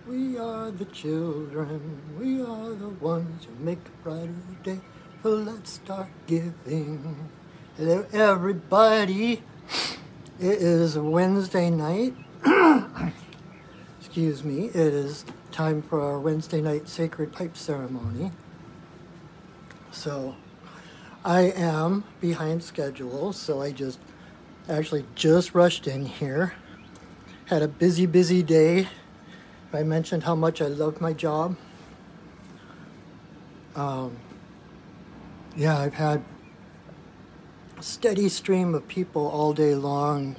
We are the children, we are the ones who make a brighter day. So let's start giving. Hello, everybody. It is Wednesday night. Excuse me. It is time for our Wednesday night sacred pipe ceremony. So I am behind schedule, so I just rushed in here. Had a busy day. I mentioned how much I love my job. Yeah, I've had a steady stream of people all day long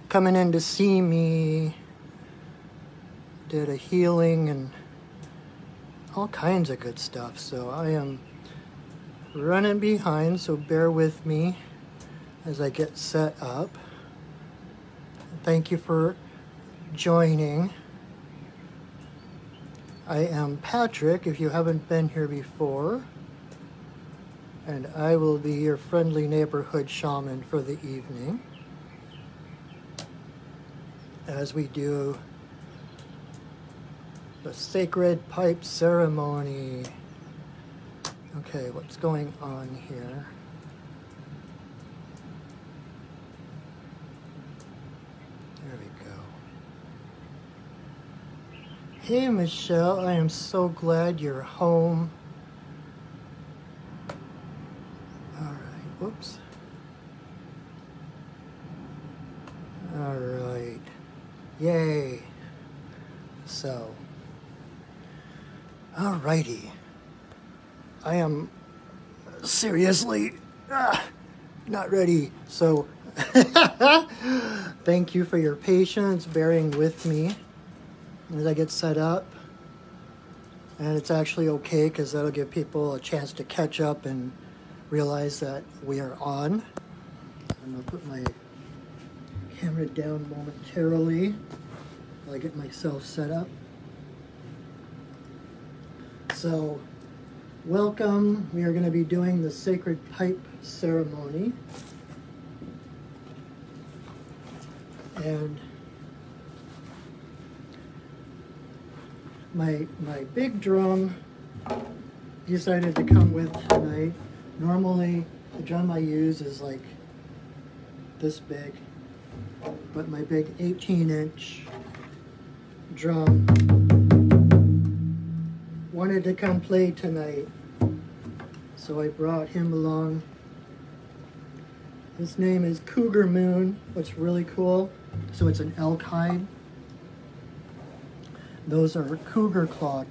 coming in to see me. Did a healing and all kinds of good stuff. So I am running behind, so bear with me as I get set up. Thank you for joining. I am Patrick, if you haven't been here before, and I will be your friendly neighborhood shaman for the evening as we do the sacred pipe ceremony. Okay, what's going on here? There we go. Hey Michelle, I am so glad you're home. Alright, whoops. Alright, yay. So, alrighty. I am seriously not ready, so thank you for your patience, bearing with me as I get set up. And it's actually okay because that'll give people a chance to catch up and realize that we are on. I'm going to put my camera down momentarily while I get myself set up. So, welcome. We are going to be doing the sacred pipe ceremony. And my big drum decided to come with tonight. Normally, the drum I use is like this big, but my big 18-inch drum wanted to come play tonight, so I brought him along. His name is Cougar Moon. What's really cool, so it's an elk hide. Those are cougar claw.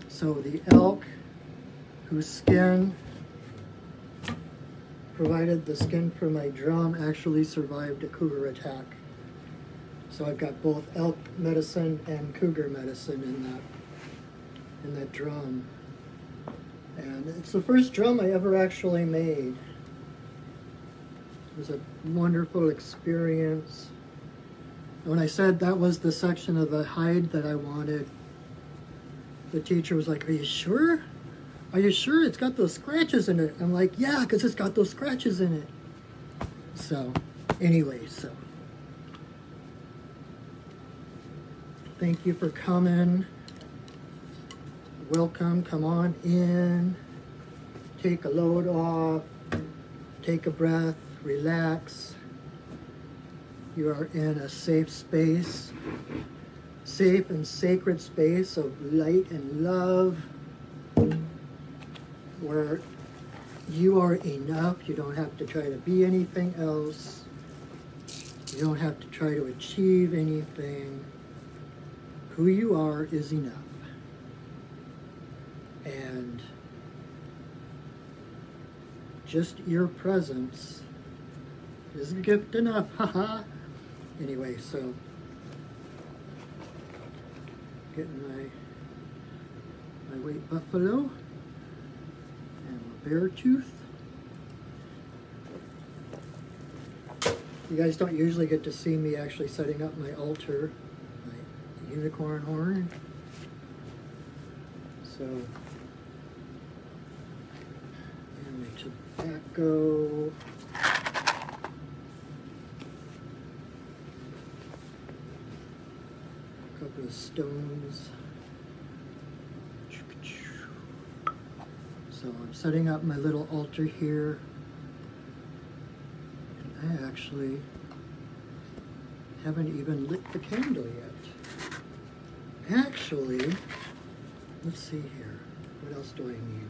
So the elk whose skin provided the skin for my drum actually survived a cougar attack. So I've got both elk medicine and cougar medicine in that drum. And it's the first drum I ever actually made. It was a wonderful experience. When I said that was the section of the hide that I wanted, the teacher was like, "Are you sure? Are you sure it's got those scratches in it?" I'm like, "Yeah, because it's got those scratches in it." So, anyway, so. Thank you for coming. Welcome, come on in. Take a load off. Take a breath, relax. You are in a safe space, safe and sacred space of light and love, where you are enough. You don't have to try to be anything else. You don't have to try to achieve anything. Who you are is enough. And just your presence is a gift enough. Haha. Anyway, so getting my white buffalo and my bear tooth. You guys don't usually get to see me actually setting up my altar, my unicorn horn. So, and my tobacco. couple of stones. So I'm setting up my little altar here. And I actually haven't even lit the candle yet. Actually, let's see here. What else do I need?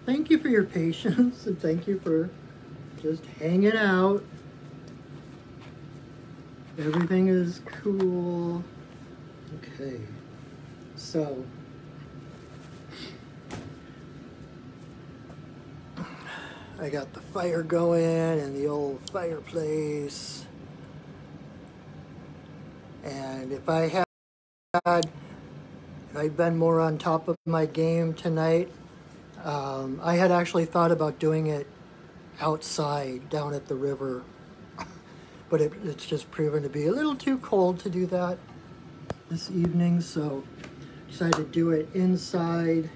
Thank you for your patience and thank you for just hanging out. Everything is cool. Okay, so I got the fire going and the old fireplace. And if I'd been more on top of my game tonight, I had actually thought about doing it outside down at the river, but it's just proven to be a little too cold to do that this evening, so decided to do it inside.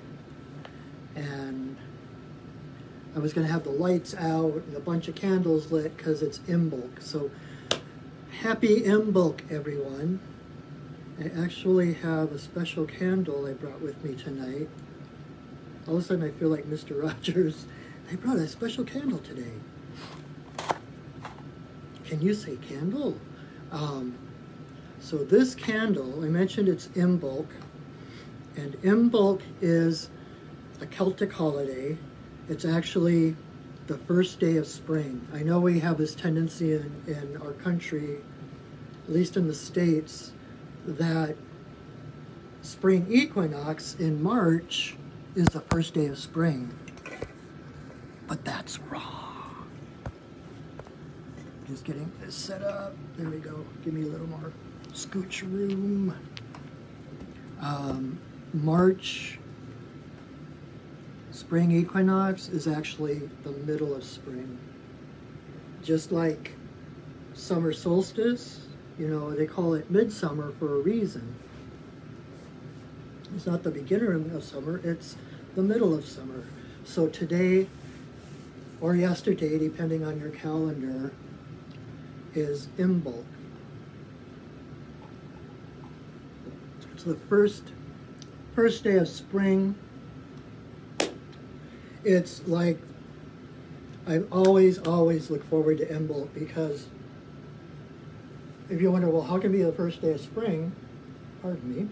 And I was going to have the lights out and a bunch of candles lit because it's Imbolc. So happy Imbolc, everyone. I actually have a special candle I brought with me tonight. All of a sudden I feel like Mr. Rogers. I brought a special candle today. Can you say candle? So this candle, I mentioned it's Imbolc. And Imbolc is a Celtic holiday. It's actually the first day of spring. I know we have this tendency in our country, at least in the States, that spring equinox in March is the first day of spring. But that's wrong. Just getting this set up. There we go. Give me a little more scooch room. March spring equinox is actually the middle of spring. Just like summer solstice, you know, they call it midsummer for a reason. It's not the beginning of summer, it's the middle of summer. So today, or yesterday, depending on your calendar, is Imbolc. It's the first day of spring. It's like, I always look forward to Imbolc because if you wonder, well, how can it be the first day of spring? Pardon me.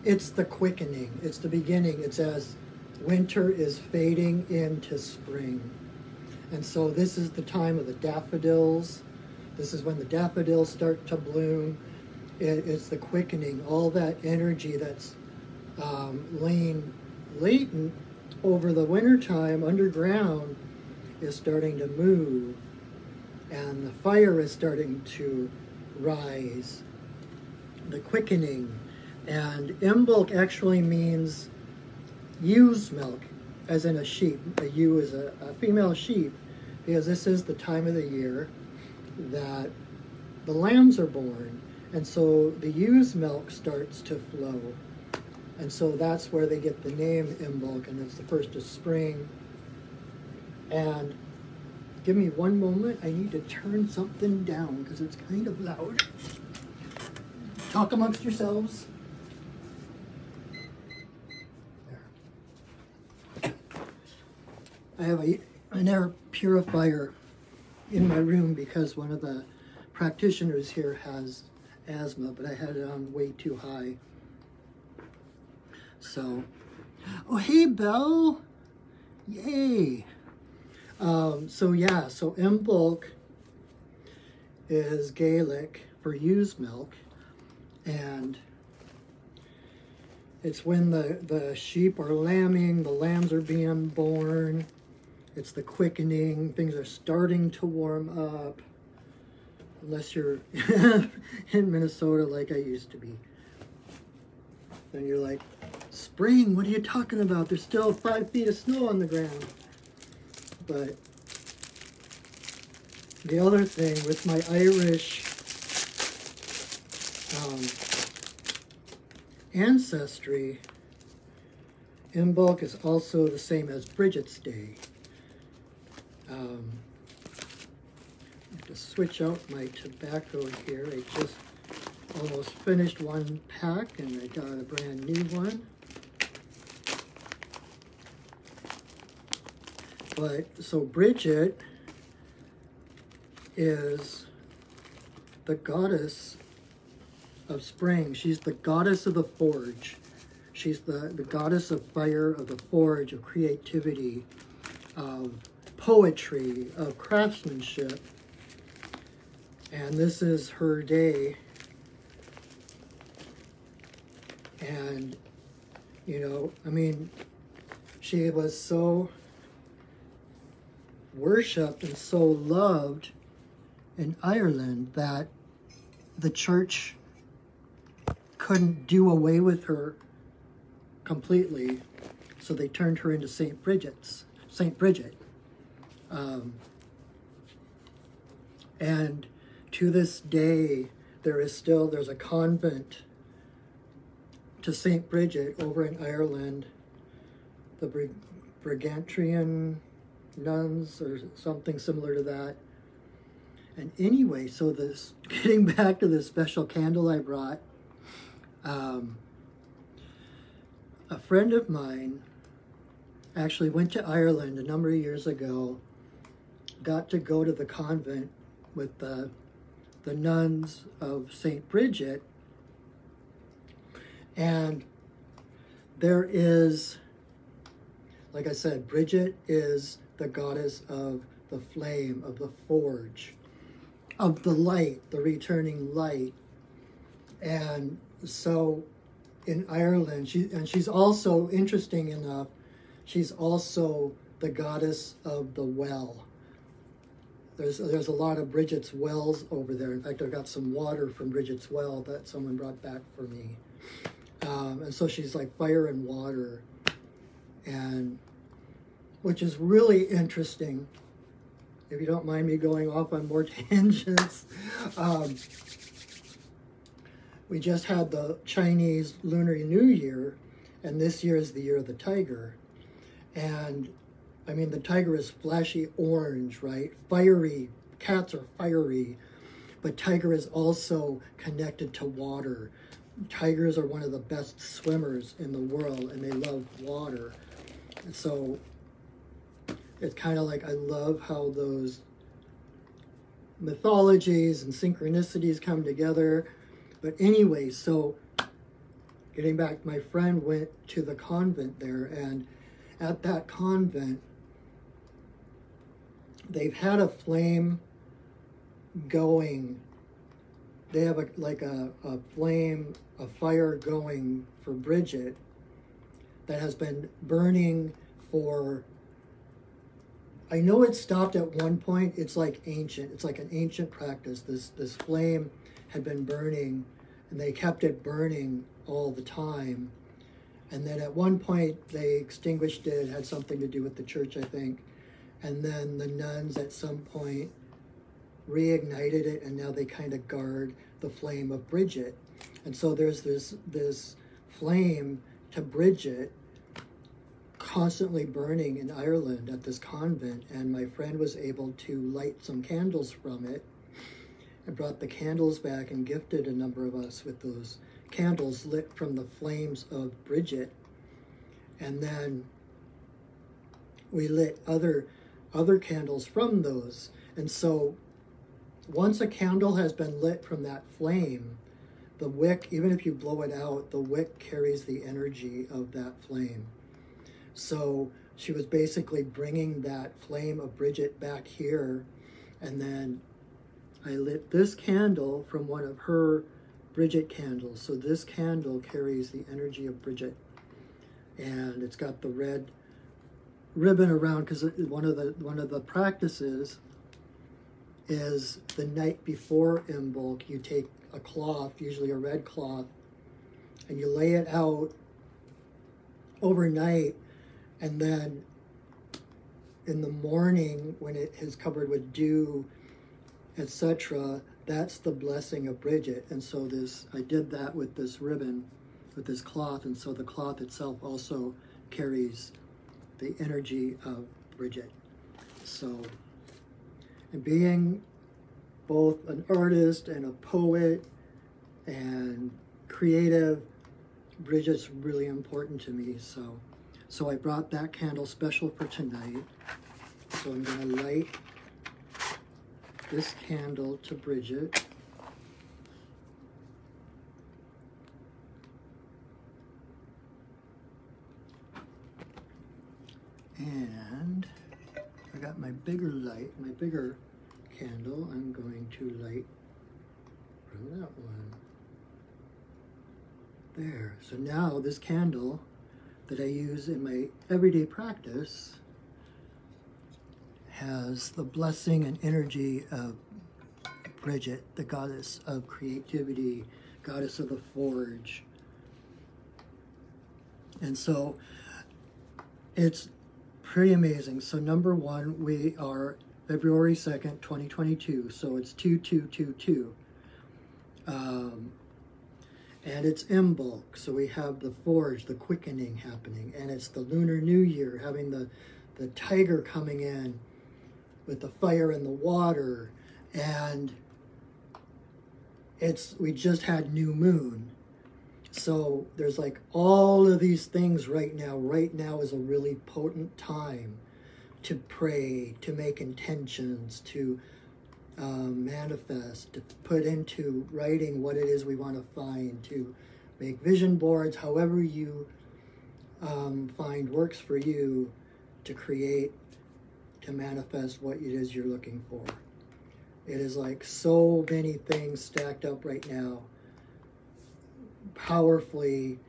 It's the quickening. It's the beginning. It's as winter is fading into spring. And so this is the time of the daffodils. This is when the daffodils start to bloom. It's the quickening. All that energy that's laying latent over the wintertime underground is starting to move. And the fire is starting to rise. The quickening. And Imbolc actually means ewe's milk, as in a sheep. A ewe is a female sheep, because this is the time of the year that the lambs are born. And so the ewe's milk starts to flow. And so that's where they get the name Imbolc, and it's the first of spring. And give me one moment, I need to turn something down because it's kind of loud. Talk amongst yourselves. There. I have an air purifier in my room because one of the practitioners here has asthma, but I had it on way too high. So, oh hey Belle, yay. So Imbolc is Gaelic for ewe's milk, and it's when the sheep are lambing, the lambs are being born, it's the quickening, things are starting to warm up, unless you're in Minnesota like I used to be. Then you're like, spring, what are you talking about? There's still 5 feet of snow on the ground. But the other thing with my Irish ancestry, Imbolc is also the same as Bridget's Day. to switch out my tobacco here. I just almost finished one pack and I got a brand new one. But so Bridget is the goddess of spring. She's the goddess of the forge. She's the goddess of fire, of the forge, of creativity, of poetry, of craftsmanship. And this is her day. And, you know, I mean, she was so worshipped and so loved in Ireland that the church couldn't do away with her completely, so they turned her into Saint Bridget. And to this day, there's a convent to Saint Bridget over in Ireland, the Brigantian nuns or something similar to that. And anyway, so this, getting back to this special candle I brought, a friend of mine actually went to Ireland a number of years ago, got to go to the convent with the nuns of St. Bridget, and there is, like I said, Bridget is the goddess of the flame, of the forge, of the light, the returning light. And so in Ireland, she's also, interesting enough, she's also the goddess of the well. There's a lot of Bridget's wells over there. In fact, I've got some water from Bridget's well that someone brought back for me. And so she's like fire and water, and which is really interesting. If you don't mind me going off on more tangents. We just had the Chinese Lunar New Year, and this year is the year of the tiger. And I mean, the tiger is flashy orange, right? Fiery, cats are fiery, but tiger is also connected to water. Tigers are one of the best swimmers in the world, and they love water. And so it's kind of like, I love how those mythologies and synchronicities come together. But anyway, so getting back, my friend went to the convent there, and at that convent, they've had a flame going. They have a flame, a fire going for Bridget that has been burning for, I know it stopped at one point. It's like ancient. It's like an ancient practice. This flame had been burning, and they kept it burning all the time. And then at one point they extinguished it. It had something to do with the church, I think. And then the nuns at some point reignited it, and now they kind of guard the flame of Bridget. And so there's this flame to Bridget constantly burning in Ireland at this convent, and my friend was able to light some candles from it and brought the candles back and gifted a number of us with those candles lit from the flames of Bridget. And then we lit other candles from those. And so once a candle has been lit from that flame, the wick, even if you blow it out, the wick carries the energy of that flame. So she was basically bringing that flame of Bridget back here, and then I lit this candle from one of her Bridget candles. So this candle carries the energy of Bridget, and it's got the red ribbon around, because one of the practices is the night before Imbolc, you take a cloth, usually a red cloth, and you lay it out overnight, and then in the morning, when it is covered with dew, etc., that's the blessing of Bridget. And so I did that with this ribbon, with this cloth, and so the cloth itself also carries the energy of Bridget. So, and being both an artist and a poet and creative, Bridget's really important to me. So I brought that candle special for tonight. So I'm going to light this candle to Bridget. And I got my bigger light, my bigger candle. I'm going to light from that one. There. So now this candle that I use in my everyday practice has the blessing and energy of Bridget, the goddess of creativity, goddess of the forge. And so it's pretty amazing. So number one, we are February 2nd, 2022. So it's 2222. And it's Imbolc. So we have the forge, the quickening happening. And it's the Lunar New Year, having the tiger coming in with the fire and the water. And we just had new moon. So there's like all of these things right now. Right now is a really potent time to pray, to make intentions, to manifest, to put into writing what it is we want to find, to make vision boards, however you find works for you, to create, to manifest what it is you're looking for. It is like so many things stacked up right now, powerfully,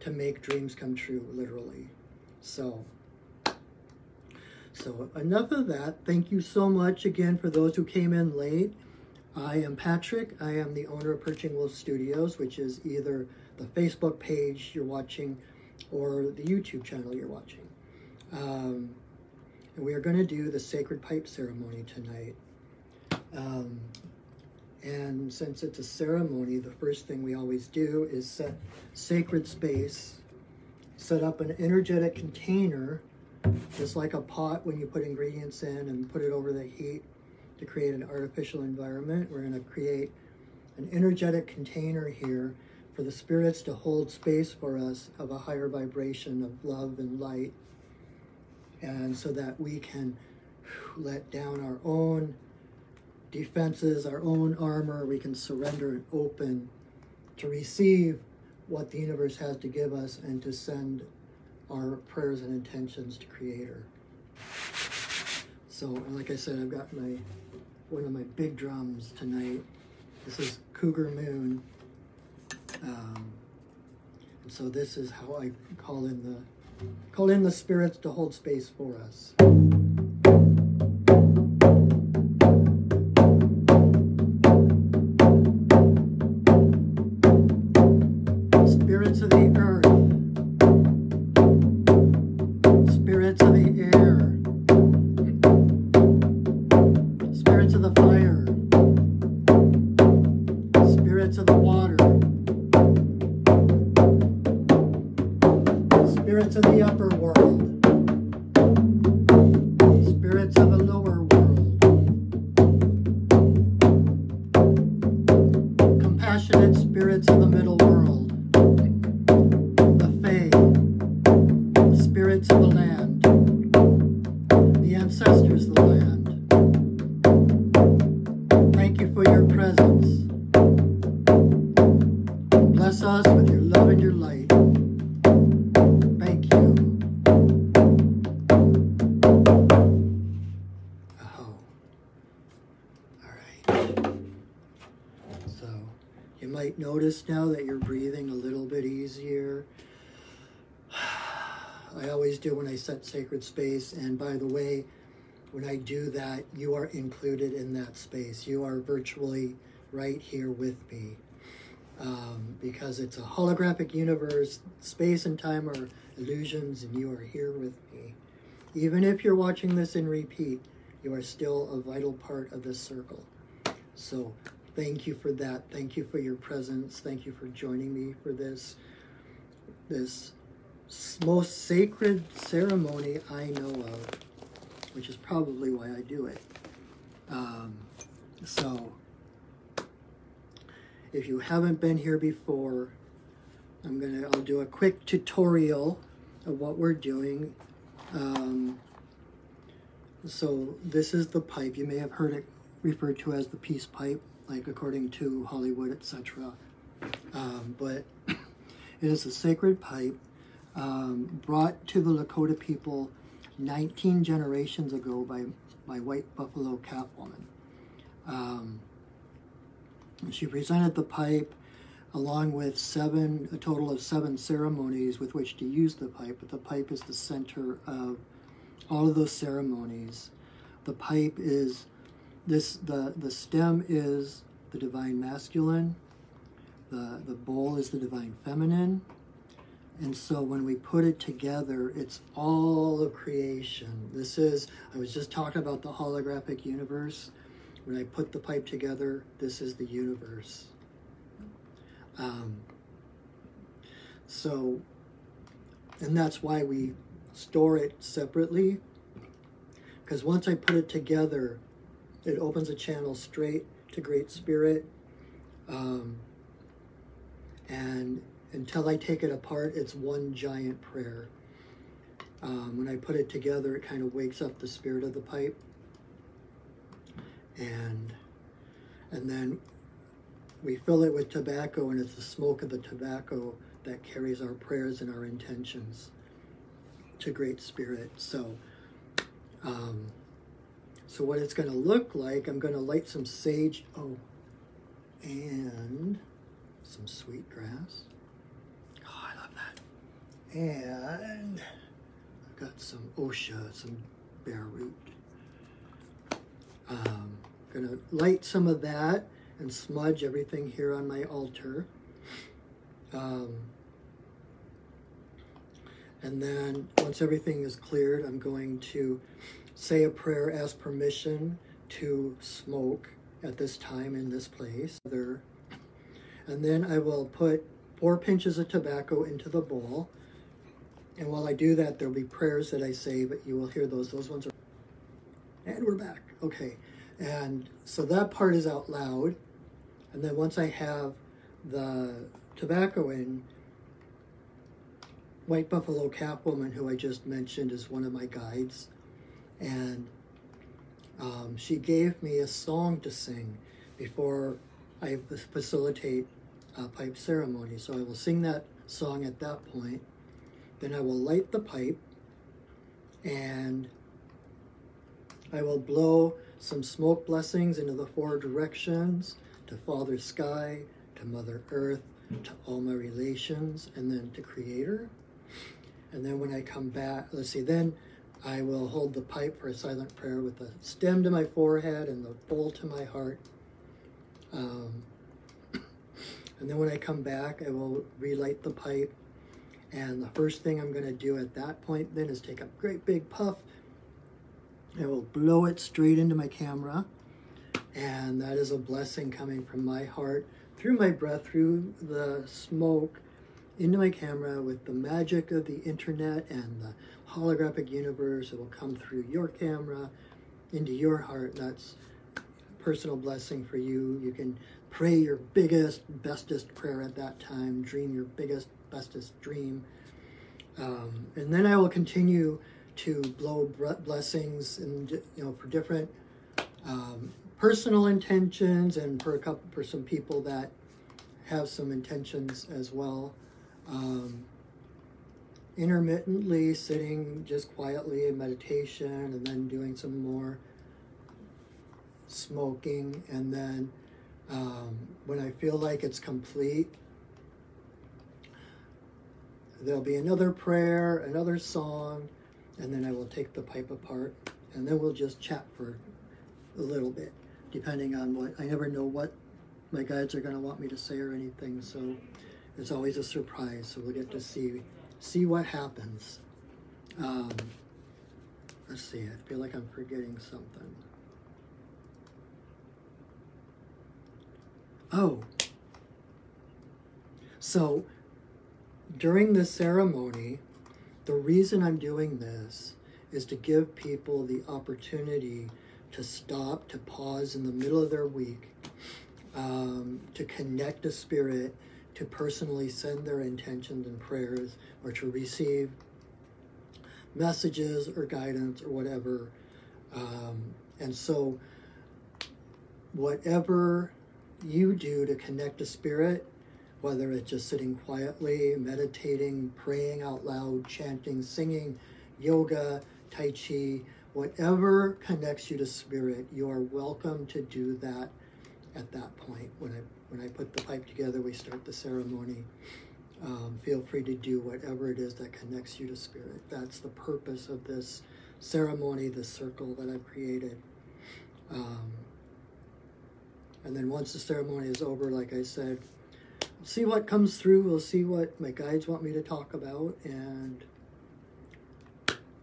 to make dreams come true, literally. So enough of that. Thank you so much again for those who came in late. I am Patrick. I am the owner of Perching Wolf Studios, which is either the Facebook page you're watching or the YouTube channel you're watching. And we are going to do the sacred pipe ceremony tonight. And since it's a ceremony, the first thing we always do is set sacred space, set up an energetic container, just like a pot when you put ingredients in and put it over the heat to create an artificial environment. We're going to create an energetic container here for the spirits to hold space for us of a higher vibration of love and light, and so that we can let down our own defenses, our own armor. We can surrender and open to receive what the universe has to give us and to send our prayers and intentions to Creator. So, like I said, I've got one of my big drums tonight. This is Cougar Moon. And so this is how I call in the spirits to hold space for us. Spirits of the earth, spirits of the air, spirits of the fire, spirits of the water, spirits of the upper world, spirits of the lower world, compassionate spirits of the middle world, the Fae, the spirits of the land, the ancestors of the land. Thank you for your presence. Bless us with your love and your light. Thank you. Oh. All right. So you might notice now that you're breathing a little bit easier. I always do when I set sacred space, and by the way, when I do that, you are included in that space. You are virtually right here with me. Because it's a holographic universe, space and time are illusions, and you are here with me. Even if you're watching this in repeat, you are still a vital part of this circle. So thank you for that. Thank you for your presence. Thank you for joining me for this most sacred ceremony I know of, which is probably why I do it. So if you haven't been here before, I'll do a quick tutorial of what we're doing. So this is the pipe. You may have heard it referred to as the peace pipe, like according to Hollywood, etc. But it is a sacred pipe brought to the Lakota people 19 generations ago by White Buffalo Catwoman. She presented the pipe along with a total of 7 ceremonies with which to use the pipe, but the pipe is the center of all of those ceremonies. The pipe is the stem is the divine masculine, the bowl is the divine feminine, and so when we put it together, it's all of creation. I was just talking about the holographic universe. When I put the pipe together, this is the universe. And that's why we store it separately, because once I put it together, it opens a channel straight to Great Spirit, and until I take it apart, it's one giant prayer. When I put it together, it kind of wakes up the spirit of the pipe, and then we fill it with tobacco, and it's the smoke of the tobacco that carries our prayers and our intentions to Great Spirit. So what it's going to look like, I'm going to light some sage, and some sweet grass. Oh, I love that. And I've got some osha, some bear root. Going to light some of that and smudge everything here on my altar. And then once everything is cleared, I'm going to say a prayer, ask permission to smoke at this time in this place. And then I will put 4 pinches of tobacco into the bowl. And while I do that, there'll be prayers that I say, but you will hear those. Those ones are... And we're back. Okay. And so that part is out loud. And then once I have the tobacco in, White Buffalo Catwoman, who I just mentioned, is one of my guides. And she gave me a song to sing before I facilitate a pipe ceremony. So I will sing that song at that point. Then I will light the pipe, and I will blow some smoke blessings into the 4 directions, to Father Sky, to Mother Earth, to all my relations, and then to Creator. And then when I come back, then I will hold the pipe for a silent prayer with the stem to my forehead and the bowl to my heart. And then when I come back, I will relight the pipe. And the first thing I'm going to do at that point then is take a great big puff. I will blow it straight into my camera. And that is a blessing coming from my heart, through my breath, through the smoke, into my camera with the magic of the internet and the holographic universe. It will come through your camera into your heart. That's a personal blessing for you. You can pray your biggest, bestest prayer at that time. Dream your biggest, bestest dream. And then I will continue to blow blessings and for different personal intentions, and for some people that have some intentions as well. Intermittently sitting just quietly in meditation, and then doing some more smoking, and then when I feel like it's complete, there'll be another prayer, another song, and then I will take the pipe apart, and then we'll just chat for a little bit, depending on what. I never know what my guides are going to want me to say or anything, so it's always a surprise. So we'll get to see what happens. Let's see. I feel like I'm forgetting something. Oh, so during this ceremony, the reason I'm doing this is to give people the opportunity to stop, to pause in the middle of their week, to connect the spirit, to personally send their intentions and prayers, or to receive messages or guidance or whatever. And so whatever you do to connect the spirit, whether it's just sitting quietly, meditating, praying out loud, chanting, singing, yoga, tai chi, whatever connects you to spirit, you are welcome to do that at that point. When I put the pipe together, we start the ceremony. Feel free to do whatever it is that connects you to spirit. That's the purpose of this ceremony, this circle that I've created. And then once the ceremony is over, like I said, we'll see what comes through. We'll see what my guides want me to talk about, and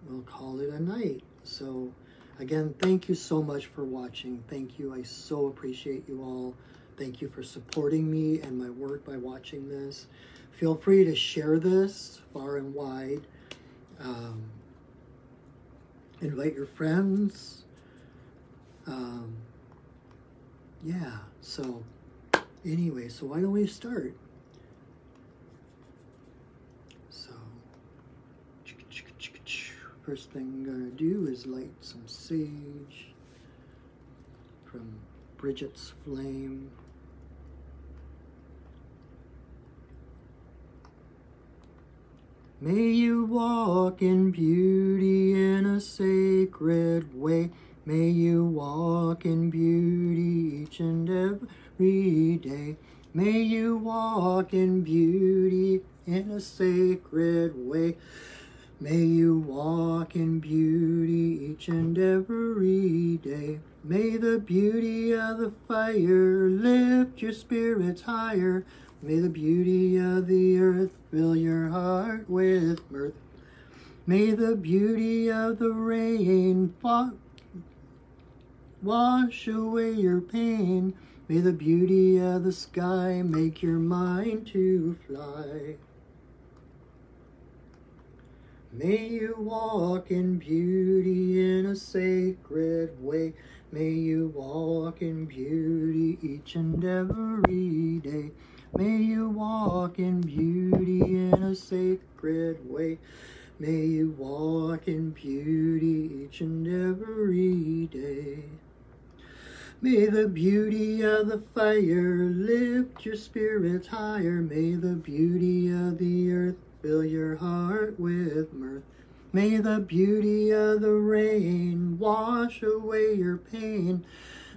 we'll call it a night. So again, thank you so much for watching. Thank you. I so appreciate you all. Thank you for supporting me and my work by watching this. Feel free to share this far and wide. Invite your friends. Yeah, so anyway, so why don't we start? So, first thing I'm going to do is light some sage from Bridget's flame. May you walk in beauty in a sacred way. May you walk in beauty each and every day. May you walk in beauty in a sacred way. May you walk in beauty each and every day. May the beauty of the fire lift your spirits higher. May the beauty of the earth fill your heart with mirth. May the beauty of the rain wash away your pain. May the beauty of the sky make your mind to fly. May you walk in beauty in a sacred way. May you walk in beauty each and every day. May you walk in beauty in a sacred way. May you walk in beauty each and every day. May the beauty of the fire lift your spirits higher. May the beauty of the earth fill your heart with mirth. May the beauty of the rain wash away your pain.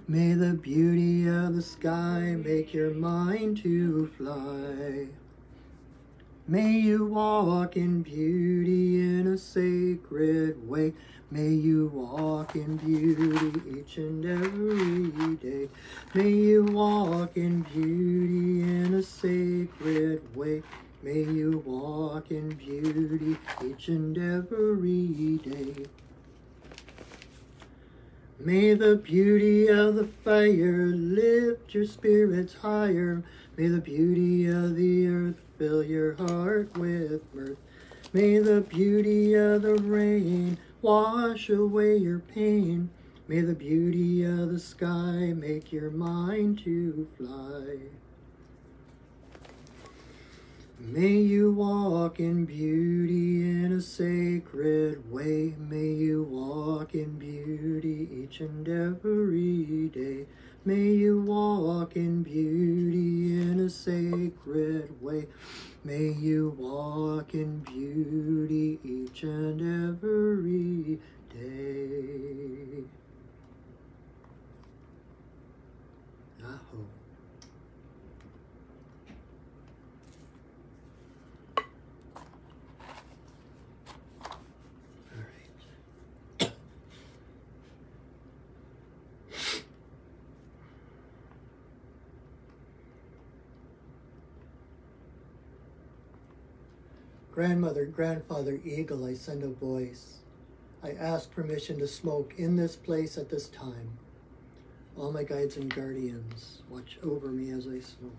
May the beauty of the sky make your mind to fly. May you walk in beauty in a sacred way. May you walk in beauty each and every day. May you walk in beauty in a sacred way. May you walk in beauty each and every day. May the beauty of the fire lift your spirits higher. May the beauty of the earth fill your heart with mirth. May the beauty of the rain wash away your pain. May the beauty of the sky make your mind to fly. May you walk in beauty in a sacred way. May you walk in beauty each and every day. May you walk in beauty in a sacred way. May you walk in beauty each and every day. Aho. Grandmother, grandfather, eagle, I send a voice. I ask permission to smoke in this place at this time. All my guides and guardians, watch over me as I smoke.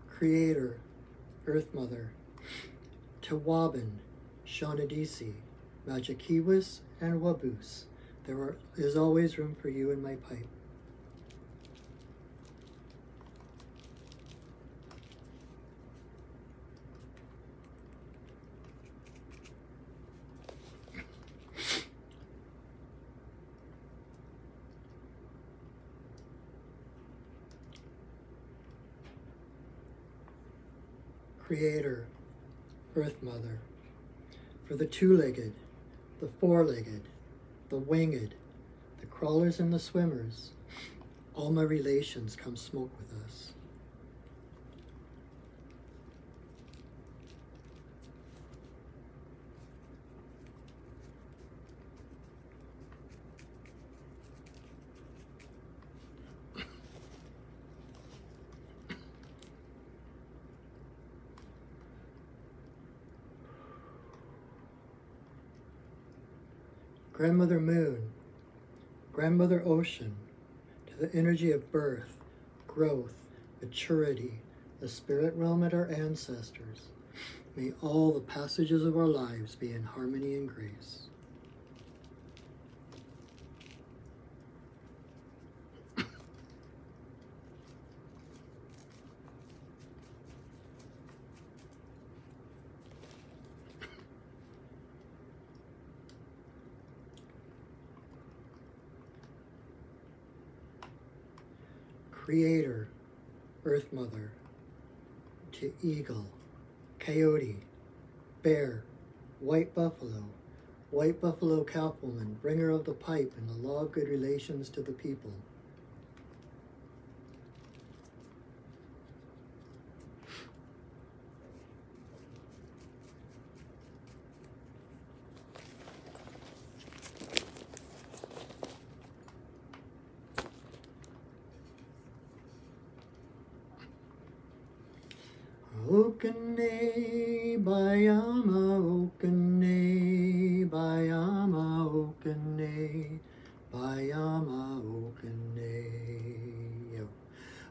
Creator, Earth Mother. Tewabin, Shaunadisi, Majikiwis, and Wabus. There is always room for you in my pipe. Creator, Earth Mother. For the two-legged, the four-legged, the winged, the crawlers and the swimmers, all my relations come smoke with us. Grandmother Moon, Grandmother Ocean, to the energy of birth, growth, maturity, the spirit realm and our ancestors, may all the passages of our lives be in harmony and grace. Creator, Earth Mother, to eagle, coyote, bear, white buffalo calfwoman, bringer of the pipe and the law of good relations to the people. Okane Bayama, Okane Bayama, Okane Bayama, Okane yo.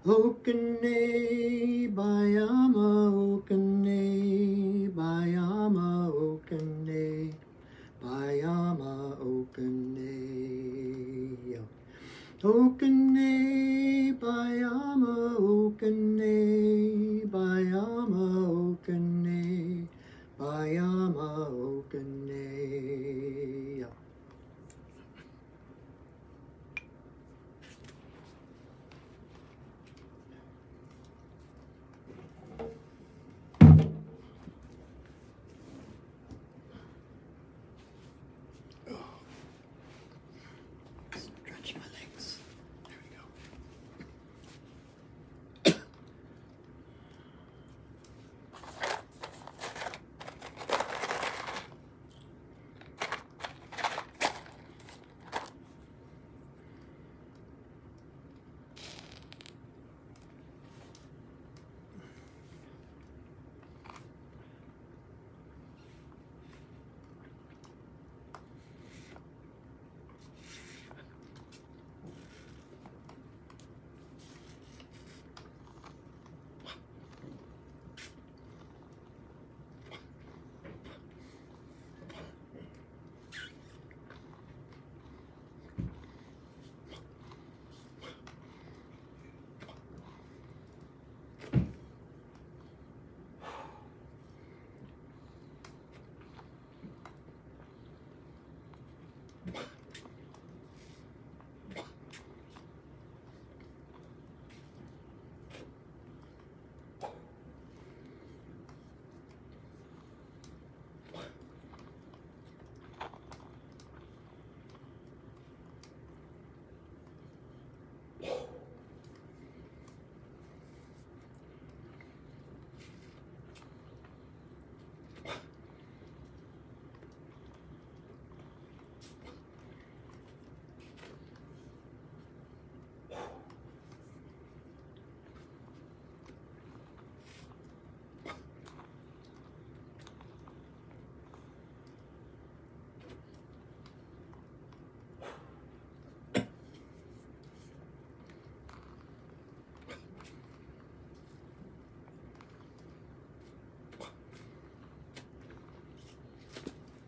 Okane Bayama, Okane Bayama, Okane Bayama, Okane yo. Okane Bayama, Okane Bayama, Okane Bayama, Okane yo.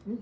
Mm.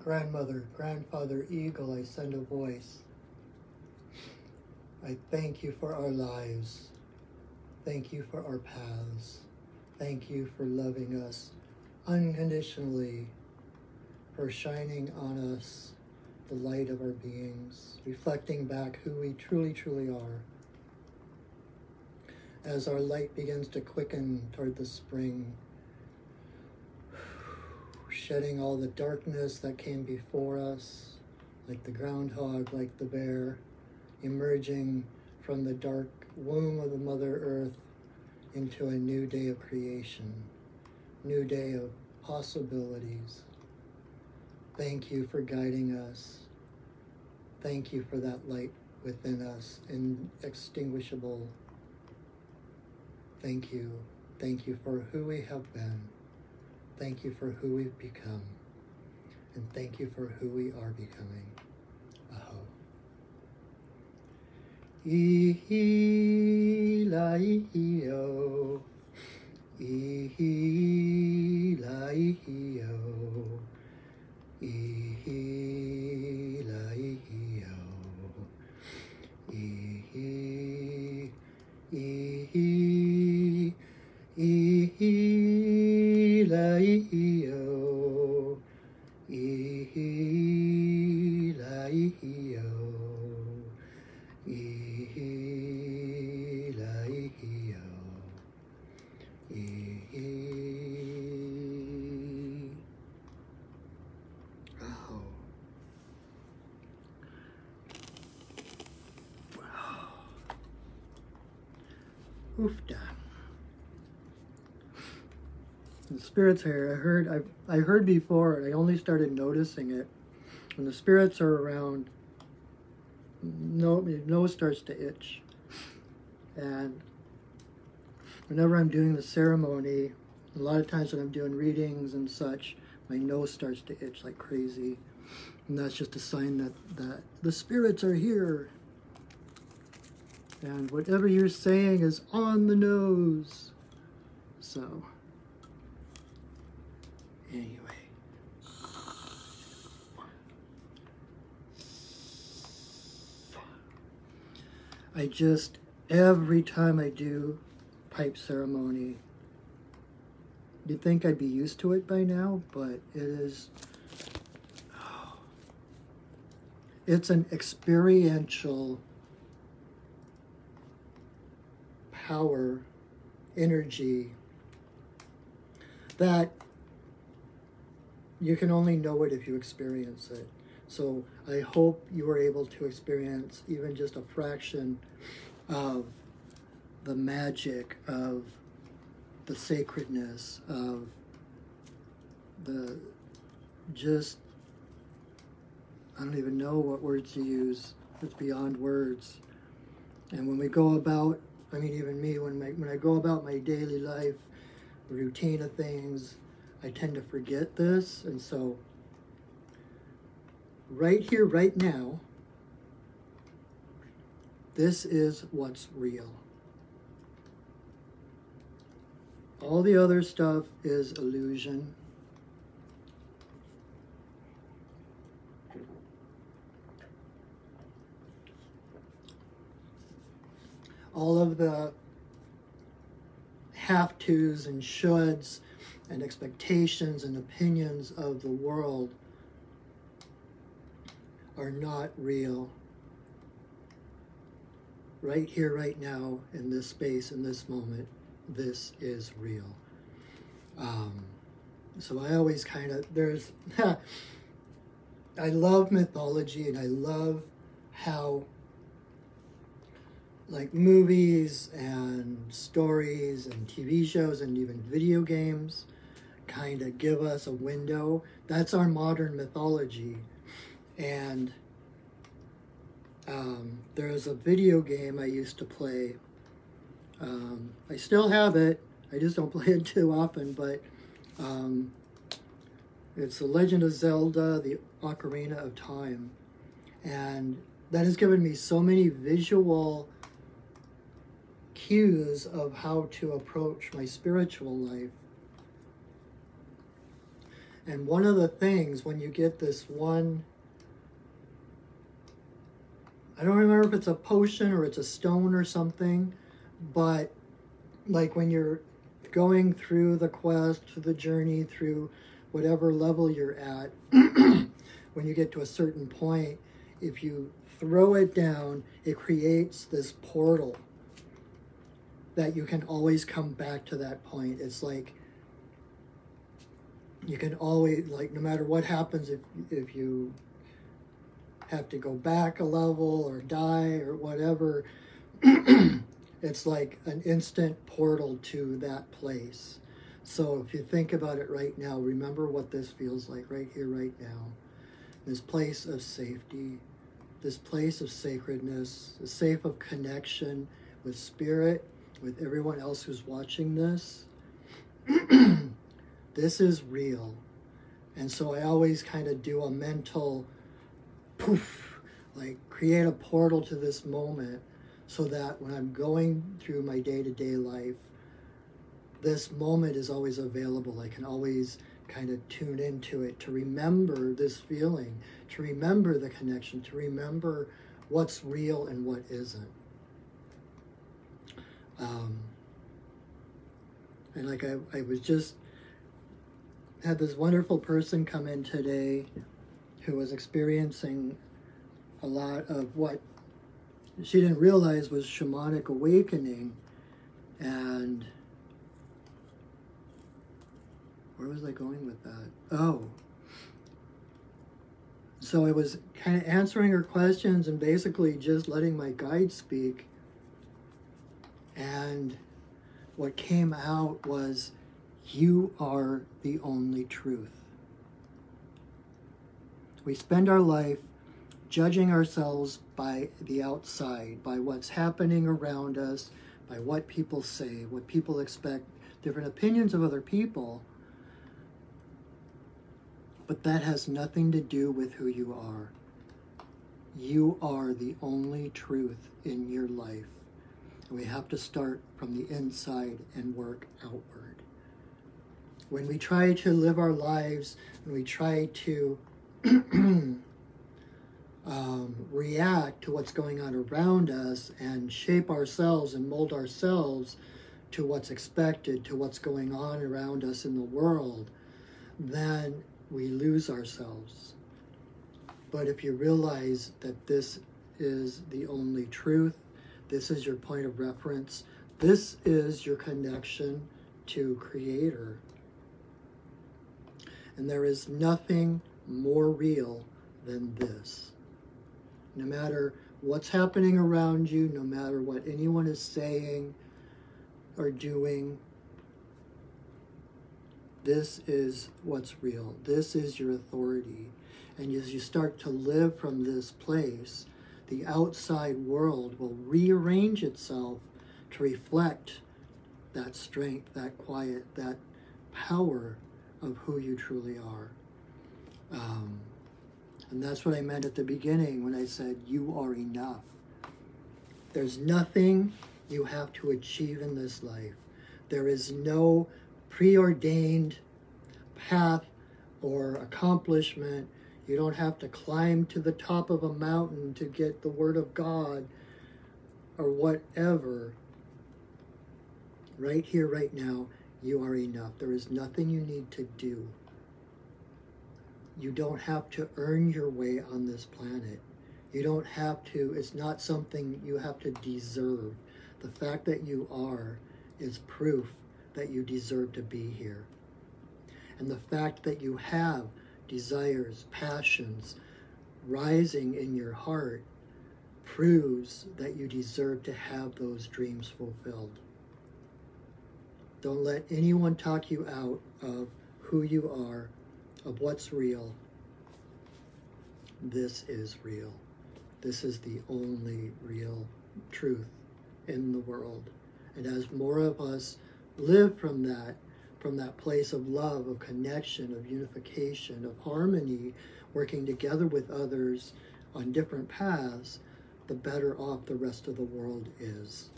grandmother, grandfather, eagle, I send a voice. I thank you for our lives. Thank you for our paths. Thank you for loving us unconditionally, for shining on us the light of our beings, reflecting back who we truly, truly are. As our light begins to quicken toward the spring, shedding all the darkness that came before us, like the groundhog, like the bear, emerging from the dark womb of the Mother Earth into a new day of creation, new day of possibilities. Thank you for guiding us. Thank you for that light within us, inextinguishable. Thank you. Thank you for who we have been. Thank you for who we've become. And thank you for who we are becoming. Aho. Ihi la ihi o. Ihi la ihi o. Ihi la ihi o. Ihi, ihi, ihi la ihi o. Ihi la ihi o. Ihi la ihi o. Ihi. Oh. Oofda. The spirits here, I heard before, I only started noticing it. When the spirits are around, your nose starts to itch. And whenever I'm doing the ceremony, a lot of times when I'm doing readings and such, my nose starts to itch like crazy. And that's just a sign that the spirits are here. And whatever you're saying is on the nose. So, anyway. Every time I do pipe ceremony, you'd think I'd be used to it by now, but it's an experiential power, energy that you can only know it if you experience it. So I hope you were able to experience even just a fraction of the magic, of the sacredness, of I don't even know what words to use. It's beyond words. And when we go about, even me, when I go about my daily life, the routine of things, I tend to forget this. And so right here, right now, this is what's real. All the other stuff is illusion. All of the have-tos and shoulds and expectations and opinions of the world are not real. Right here, right now, in this space, in this moment, this is real. So I always I love mythology, and I love how like movies and stories and TV shows and even video games kind of give us a window. That's our modern mythology. And there's a video game I used to play. I still have it. I just don't play it too often, but it's The Legend of Zelda, the Ocarina of Time. And that has given me so many visual cues of how to approach my spiritual life. And one of the things, when you get this one, I don't remember if it's a potion or it's a stone or something, but like when you're going through the quest, through the journey, through whatever level you're at, when you get to a certain point, if you throw it down, it creates this portal that you can always come back to that point. It's like you can always, like, no matter what happens, if you have to go back a level or die or whatever, it's like an instant portal to that place. So if you think about it right now, remember what this feels like right here, right now. This place of safety, this place of sacredness, a safe of connection with spirit, with everyone else who's watching this. This is real. And so I always kind of do a mental poof, like create a portal to this moment, so that when I'm going through my day-to-day life, this moment is always available. I can always kind of tune into it, to remember this feeling, to remember the connection, to remember what's real and what isn't. And like I was just, had this wonderful person come in today who was experiencing a lot of what she didn't realize was shamanic awakening. And where was I going with that? Oh. So I was kind of answering her questions and basically just letting my guide speak. And what came out was, you are the only truth. We spend our life judging ourselves by the outside, by what's happening around us, by what people say, what people expect, different opinions of other people. But that has nothing to do with who you are. You are the only truth in your life. And we have to start from the inside and work outward. When we try to live our lives, when we try to react to what's going on around us and shape ourselves and mold ourselves to what's expected, to what's going on around us in the world, then we lose ourselves. But if you realize that this is the only truth, this is your point of reference, this is your connection to Creator, and there is nothing more real than this. No matter what's happening around you, no matter what anyone is saying or doing, this is what's real. This is your authority. And as you start to live from this place, the outside world will rearrange itself to reflect that strength, that quiet, that power of who you truly are. And that's what I meant at the beginning when I said, you are enough. There's nothing you have to achieve in this life. There is no preordained path or accomplishment. You don't have to climb to the top of a mountain to get the word of God or whatever. Right here, right now, you are enough. There is nothing you need to do. You don't have to earn your way on this planet. You don't have to, it's not something you have to deserve. The fact that you are is proof that you deserve to be here. And the fact that you have desires, passions rising in your heart proves that you deserve to have those dreams fulfilled. Don't let anyone talk you out of who you are, of what's real. This is real. This is the only real truth in the world. And as more of us live from that place of love, of connection, of unification, of harmony, working together with others on different paths, the better off the rest of the world is.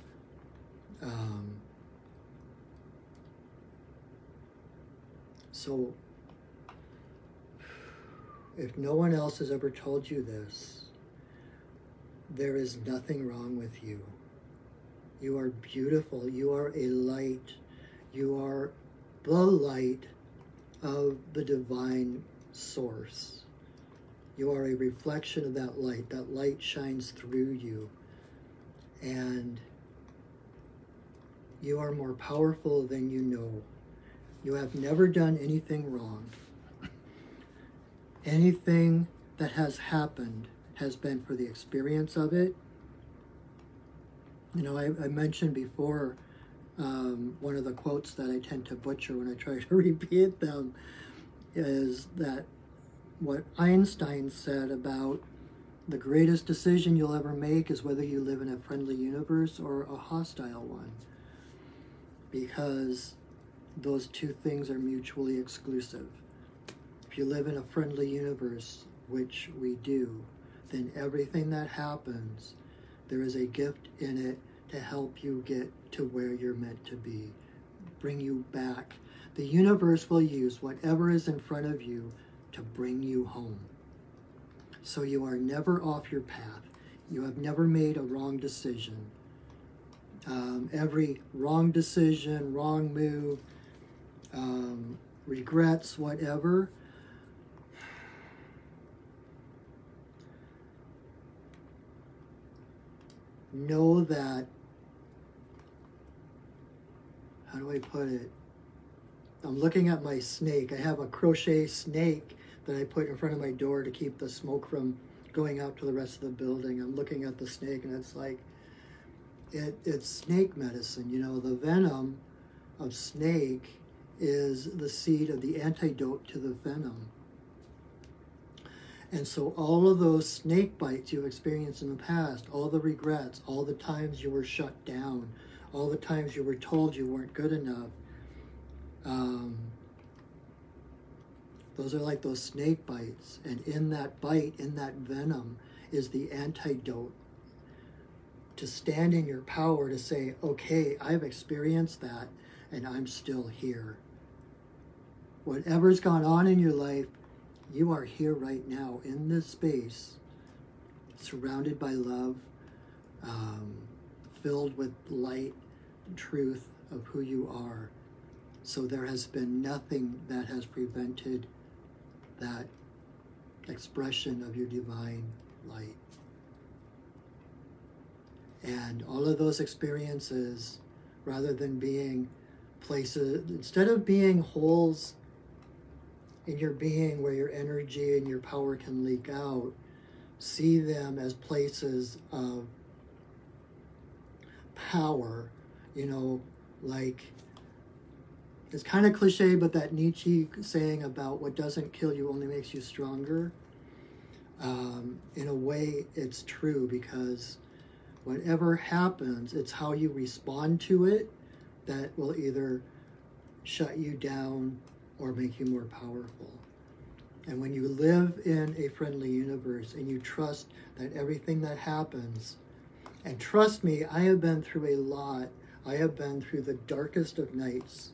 So if no one else has ever told you this, there is nothing wrong with you. You are beautiful. You are a light. You are the light of the divine source. You are a reflection of that light. That light shines through you. And you are more powerful than you know. You have never done anything wrong. Anything that has happened has been for the experience of it. You know, I mentioned before, one of the quotes that I tend to butcher when I try to repeat them is that what Einstein said about the greatest decision you'll ever make is whether you live in a friendly universe or a hostile one. Because those two things are mutually exclusive. If you live in a friendly universe, which we do, then everything that happens, there is a gift in it to help you get to where you're meant to be, bring you back. The universe will use whatever is in front of you to bring you home. So you are never off your path. You have never made a wrong decision. Every wrong decision, wrong move, regrets, whatever, know that, how do I put it? I'm looking at my snake. I have a crochet snake that I put in front of my door to keep the smoke from going out to the rest of the building. I'm looking at the snake and it's like, it's snake medicine. You know, the venom of snake is the seed of the antidote to the venom. And so all of those snake bites you've experienced in the past, all the regrets, all the times you were shut down, all the times you were told you weren't good enough, those are like those snake bites. And in that bite, in that venom, is the antidote to stand in your power to say, okay, I've experienced that and I'm still here. Whatever's gone on in your life, you are here right now in this space, surrounded by love, filled with light and truth of who you are. So there has been nothing that has prevented that expression of your divine light. And all of those experiences, rather than being places, instead of being holes in your being where your energy and your power can leak out, see them as places of power. You know, like, it's kind of cliche, but that Nietzsche saying about what doesn't kill you only makes you stronger, in a way it's true, because whatever happens, it's how you respond to it that will either shut you down or make you more powerful. And when you live in a friendly universe and you trust that everything that happens, and trust me, I have been through a lot. I have been through the darkest of nights,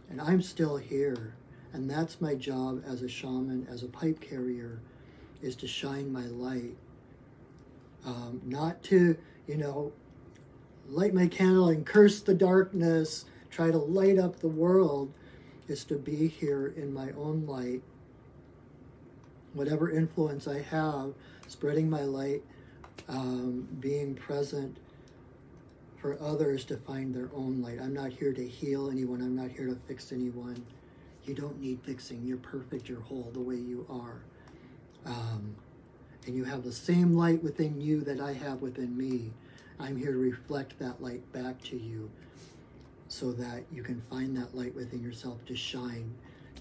and I'm still here. And that's my job as a shaman, as a pipe carrier, is to shine my light. Not to, you know, light my candle and curse the darkness, try to light up the world. Is to be here in my own light. Whatever influence I have, spreading my light, being present for others to find their own light. I'm not here to heal anyone. I'm not here to fix anyone. You don't need fixing. You're perfect. You're whole the way you are. And you have the same light within you that I have within me. I'm here to reflect that light back to you so that you can find that light within yourself to shine,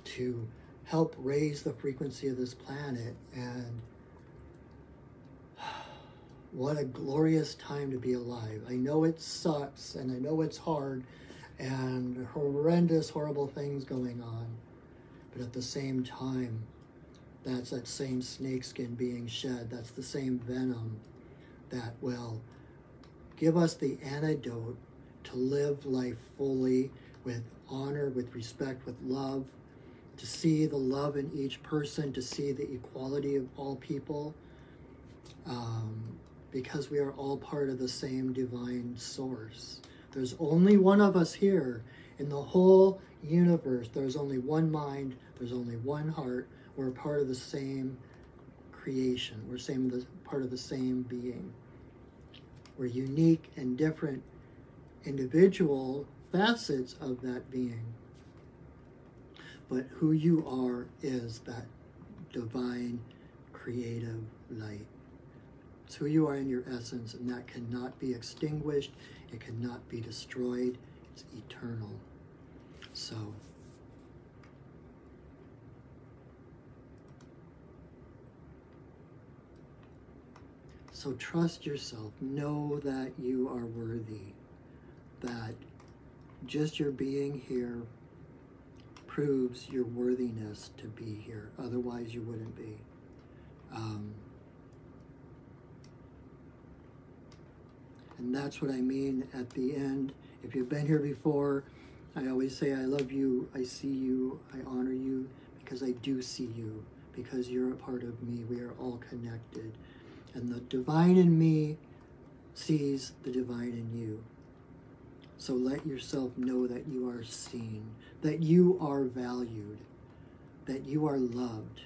to help raise the frequency of this planet. And what a glorious time to be alive. I know it sucks, and I know it's hard, and horrendous, horrible things going on. But at the same time, that's that same snakeskin being shed. That's the same venom that will give us the antidote to live life fully, with honor, with respect, with love, to see the love in each person, to see the equality of all people, because we are all part of the same divine source. There's only one of us here in the whole universe. There's only one mind, there's only one heart. We're part of the same creation. We're part of the same being. We're unique and different individual facets of that being. But who you are is that divine creative light. It's who you are in your essence, and that cannot be extinguished. It cannot be destroyed. It's eternal. So trust yourself. Know that you are worthy. That just your being here proves your worthiness to be here. Otherwise, you wouldn't be. And that's what I mean at the end. If you've been here before, I always say, I love you, I see you, I honor you, because I do see you, because you're a part of me. We are all connected. And the divine in me sees the divine in you. So let yourself know that you are seen, that you are valued, that you are loved,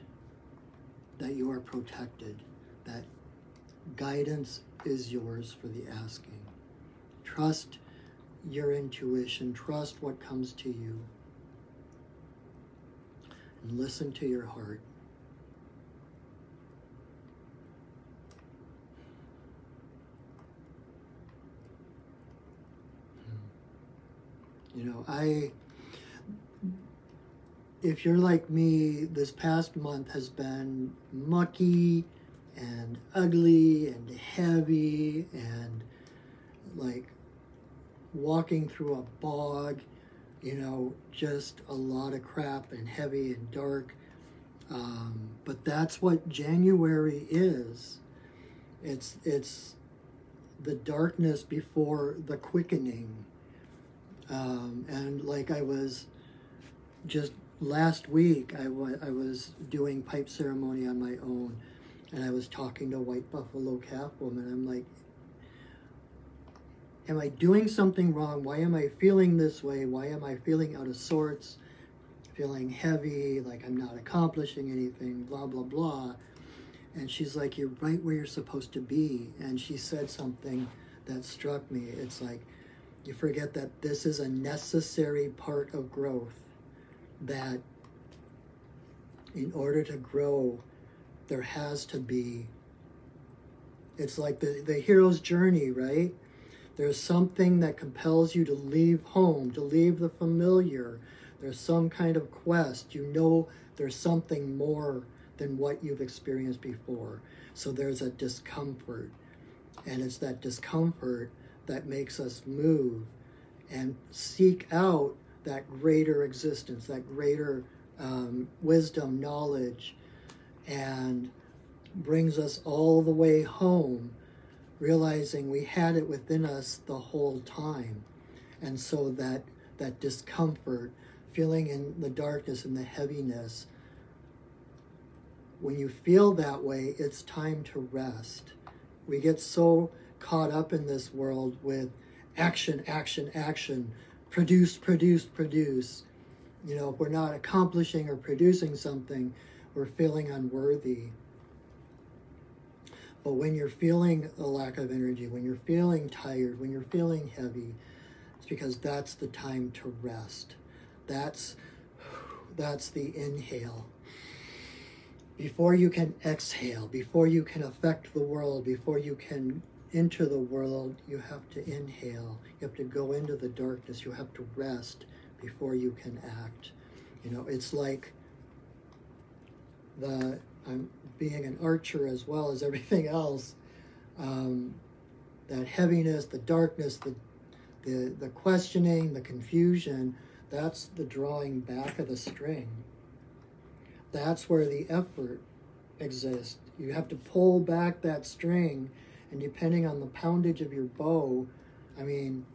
that you are protected, that guidance is yours for the asking. Trust your intuition, trust what comes to you, and listen to your heart. You know, if you're like me, this past month has been mucky and ugly and heavy and like walking through a bog, you know, just a lot of crap and heavy and dark. But that's what January is. It's the darkness before the quickening. And like I was just last week, I was doing pipe ceremony on my own, and I was talking to White Buffalo Calf Woman. I'm like, am I doing something wrong? Why am I feeling this way? Why am I feeling out of sorts, feeling heavy, like I'm not accomplishing anything, blah, blah, blah. And she's like, you're right where you're supposed to be. And she said something that struck me. It's like, you forget that this is a necessary part of growth, that in order to grow, there has to be, it's like the hero's journey, right? There's something that compels you to leave home, to leave the familiar. There's some kind of quest. You know there's something more than what you've experienced before. So there's a discomfort. And it's that discomfort that makes us move and seek out that greater existence, that greater wisdom, knowledge, and brings us all the way home, realizing we had it within us the whole time. And so that discomfort, feeling in the darkness and the heaviness, when you feel that way, it's time to rest. We get so caught up in this world with action, action, action, produce, produce, produce. You know, if we're not accomplishing or producing something, we're feeling unworthy. But when you're feeling a lack of energy, when you're feeling tired, when you're feeling heavy, it's because that's the time to rest. That's the inhale. Before you can exhale, before you can affect the world, before you can enter the world, you have to inhale. You have to go into the darkness. You have to rest before you can act. You know, it's like I'm being an archer as well as everything else. That heaviness, the darkness, the questioning, the confusion, that's the drawing back of the string. That's where the effort exists. You have to pull back that string, and depending on the poundage of your bow, I mean,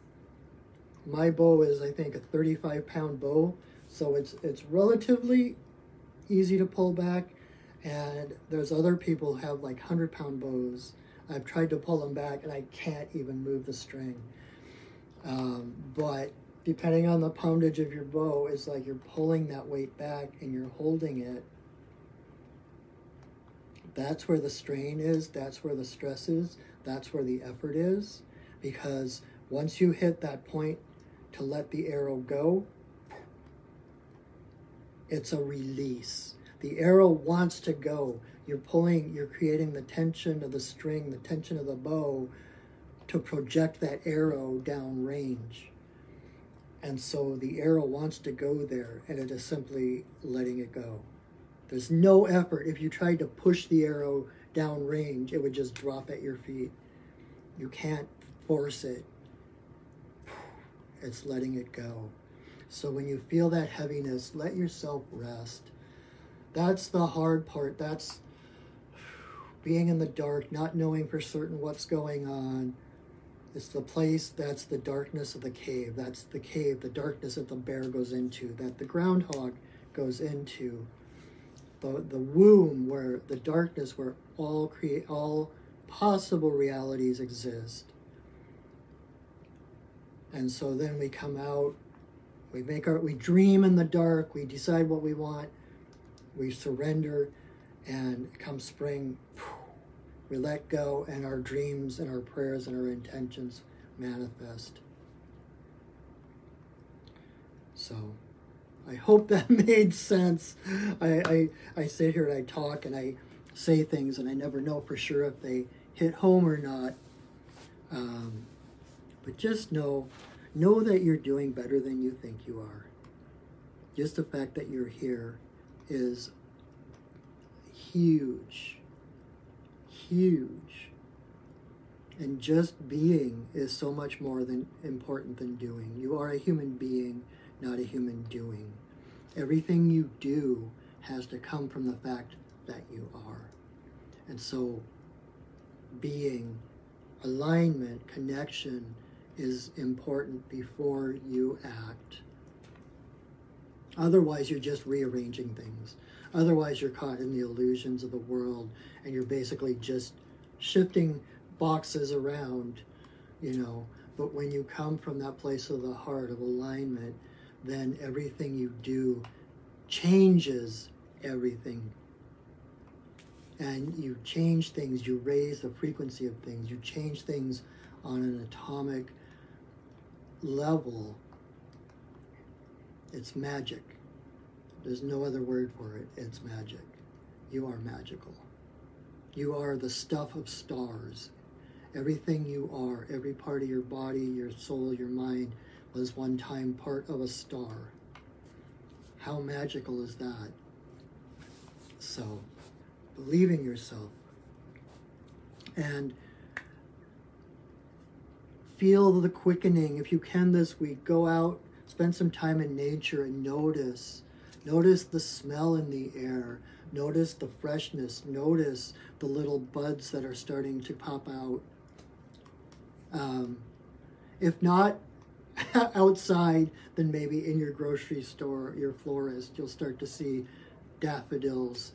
my bow is, I think, a 35-pound bow, so it's relatively easy to pull back, and there's other people who have like 100-pound bows. I've tried to pull them back and I can't even move the string. But depending on the poundage of your bow, it's like you're pulling that weight back and you're holding it. That's where the strain is, that's where the stress is, that's where the effort is. Because once you hit that point to let the arrow go, it's a release. The arrow wants to go. You're creating the tension of the string, the tension of the bow to project that arrow down range. And so the arrow wants to go there, and it is simply letting it go. There's no effort. If you tried to push the arrow down range, it would just drop at your feet. You can't force it. It's letting it go. So when you feel that heaviness, let yourself rest. That's the hard part. That's being in the dark, not knowing for certain what's going on. It's the place, that's the darkness of the cave. That's the cave, the darkness that the bear goes into, that the groundhog goes into. The womb, where the darkness, where all possible realities exist. And so then we come out, we dream in the dark, we decide what we want, we surrender, and come spring, we let go, and our dreams and our prayers and our intentions manifest. So I hope that made sense. I sit here and I talk and I say things and I never know for sure if they hit home or not. But just know that you're doing better than you think you are. Just the fact that you're here is huge. Huge. And just being is so much more important than doing. You are a human being, not a human doing. Everything you do has to come from the fact that you are. And so being, alignment, connection is important before you act. Otherwise, you're just rearranging things. Otherwise, you're caught in the illusions of the world, and you're basically just shifting boxes around, But when you come from that place of the heart, of alignment, then everything you do changes everything. And you change things, you raise the frequency of things, you change things on an atomic level. It's magic. There's no other word for it. It's magic. You are magical. You are the stuff of stars. Everything you are, every part of your body, your soul, your mind, was one time part of a star. How magical is that? So, believe in yourself. And feel the quickening. If you can this week, go out, spend some time in nature and notice. Notice the smell in the air. Notice the freshness. Notice the little buds that are starting to pop out. If not outside, then maybe in your grocery store, your florist, you'll start to see daffodils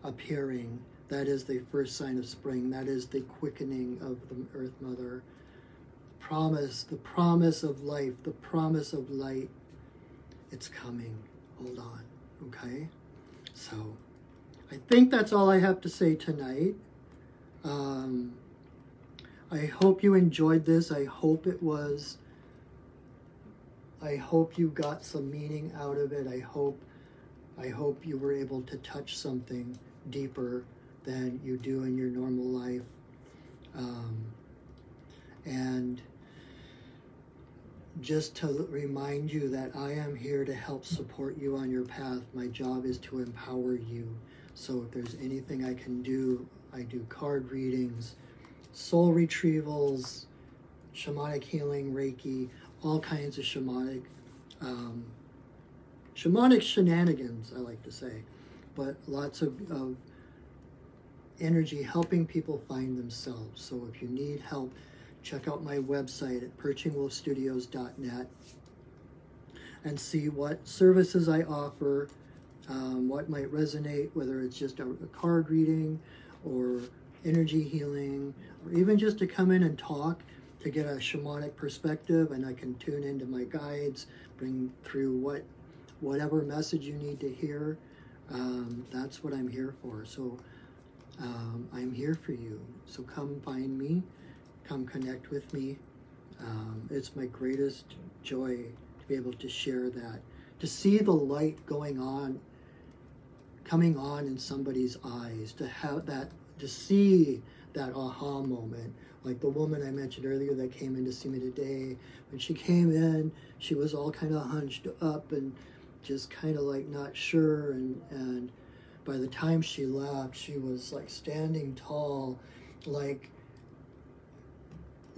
appearing. That is the first sign of spring. That is the quickening of the Earth Mother. The promise of life, the promise of light. It's coming. Hold on, okay? So, I think that's all I have to say tonight. I hope you enjoyed this. I hope you got some meaning out of it. I hope you were able to touch something deeper than you do in your normal life. And just to remind you that I am here to help support you on your path. My job is to empower you. So if there's anything I can do, I do card readings, soul retrievals, shamanic healing, Reiki, all kinds of shamanic shenanigans, I like to say, but lots of energy helping people find themselves. So if you need help, check out my website at perchingwolfstudios.net. and see what services I offer, what might resonate, whether it's just a card reading or energy healing, or even just to come in and talk to get a shamanic perspective, and I can tune into my guides, bring through whatever message you need to hear. That's what I'm here for. So I'm here for you. So come find me, come connect with me. It's my greatest joy to be able to share that, to see the light coming on in somebody's eyes, to have that, to see that aha moment. Like the woman I mentioned earlier that came in to see me today, when she came in, she was all kind of hunched up and just kind of like not sure, and by the time she left, she was like standing tall, like